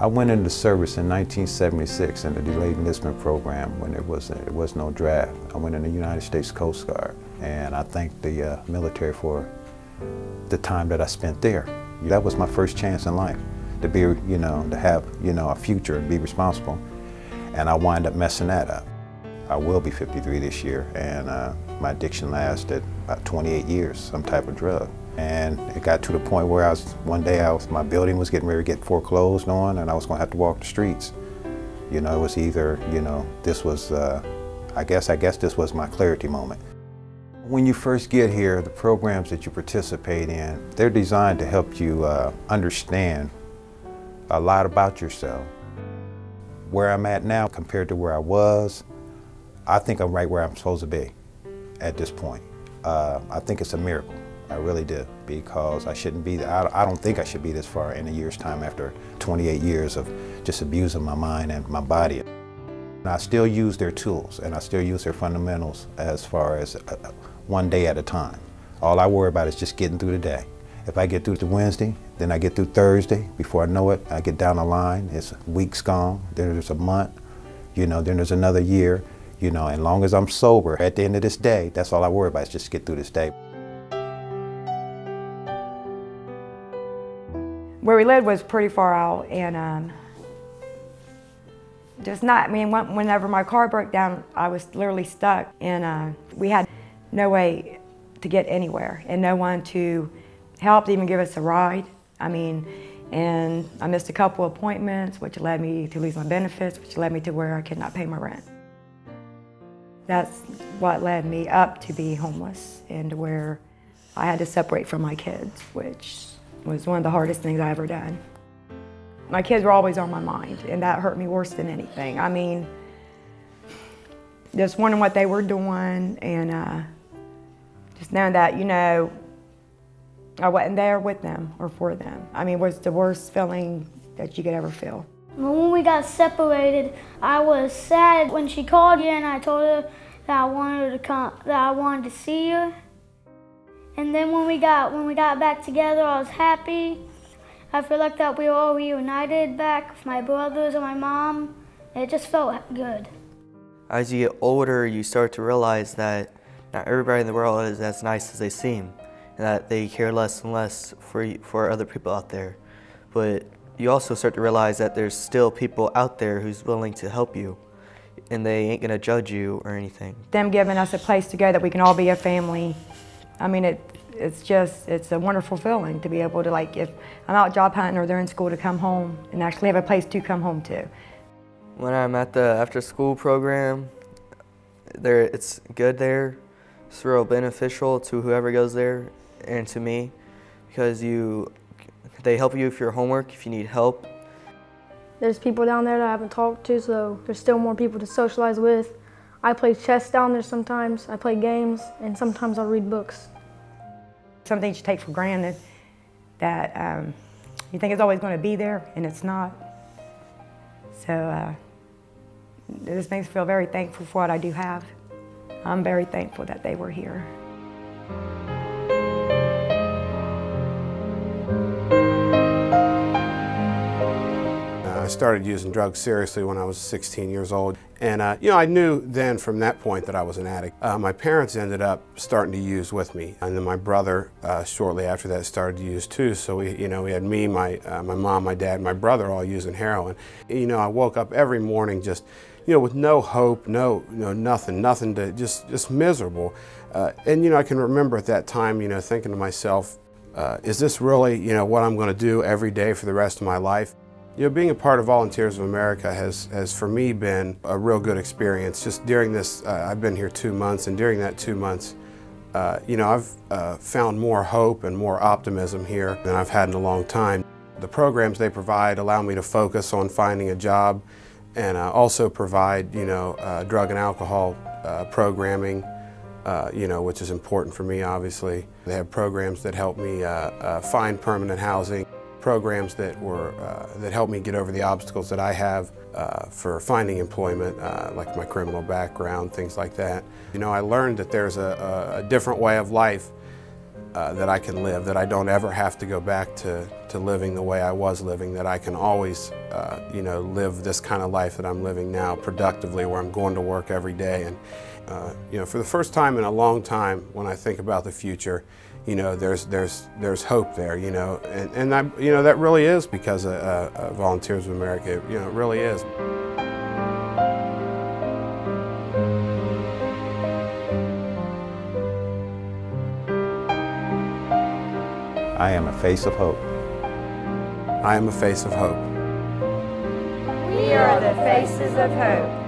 I went into service in 1976 in the delayed enlistment program when there was no draft. I went in the United States Coast Guard, and I thank the military for the time that I spent there. That was my first chance in life to be, to have, a future and be responsible, and I wind up messing that up. I will be 53 this year, and my addiction lasted about 28 years, some type of drug. And it got to the point where one day my building was getting ready to get foreclosed on, and I was going to have to walk the streets. It was either, this was, I guess this was my clarity moment. When you first get here, the programs that you participate in, they're designed to help you understand a lot about yourself. Where I'm at now compared to where I was, I think I'm right where I'm supposed to be at this point. I think it's a miracle. I really do, because I shouldn't be, I don't think I should be this far in a year's time after 28 years of just abusing my mind and my body. And I still use their tools, and I still use their fundamentals as far as one day at a time. All I worry about is just getting through the day. If I get through to Wednesday, then I get through Thursday. Before I know it, I get down the line, it's weeks gone, then there's a month, then there's another year. As long as I'm sober, at the end of this day, that's all I worry about is just get through this day. Where we lived was pretty far out, and whenever my car broke down, I was literally stuck, and we had no way to get anywhere, and no one to help even give us a ride. And I missed a couple appointments, which led me to lose my benefits, which led me to where I could not pay my rent. That's what led me up to be homeless, and to where I had to separate from my kids, which was one of the hardest things I ever done. My kids were always on my mind, and that hurt me worse than anything. Just wondering what they were doing, and just knowing that, I wasn't there with them or for them. Was the worst feeling that you could ever feel. When we got separated, I was sad when she called you, and I told her that I wanted her to come, that I wanted to see her. And then when we got back together, I was happy. I feel like that we were all reunited back with my brothers and my mom. It just felt good. As you get older, you start to realize that not everybody in the world is as nice as they seem, and that they care less and less for other people out there. But you also start to realize that there's still people out there who's willing to help you, and they ain't gonna judge you or anything. Them giving us a place to go that we can all be a family. It's a wonderful feeling to be able to, if I'm out job hunting or they're in school, to come home and actually have a place to come home to. When I'm at the after-school program, it's good there. It's real beneficial to whoever goes there and to me, because they help you with your homework if you need help. There's people down there that I haven't talked to, so there's still more people to socialize with. I play chess down there sometimes, I play games, and sometimes I read books. Some things you take for granted that you think it's always going to be there, and it's not. So this makes me feel very thankful for what I do have. I'm very thankful that they were here. I started using drugs seriously when I was 16 years old. And I knew then from that point that I was an addict. My parents ended up starting to use with me. And then my brother, shortly after that, started to use too. So we had me, my mom, my dad, and my brother all using heroin. I woke up every morning just, with no hope, nothing to, just miserable. And I can remember at that time, thinking to myself, is this really, what I'm going to do every day for the rest of my life? Being a part of Volunteers of America has for me been a real good experience. Just during this, I've been here 2 months, and during that 2 months, I've found more hope and more optimism here than I've had in a long time. The programs they provide allow me to focus on finding a job, and also provide, drug and alcohol programming, which is important for me, obviously. They have programs that help me find permanent housing. Programs that help me get over the obstacles that I have for finding employment, like my criminal background, things like that. I learned that there's a different way of life that I can live, that I don't ever have to go back to living the way I was living, that I can always live this kind of life that I'm living now productively, where I'm going to work every day. And for the first time in a long time, when I think about the future, there's hope there, and that really is because of Volunteers of America. It really is. I am a face of hope. I am a face of hope. We are the faces of hope.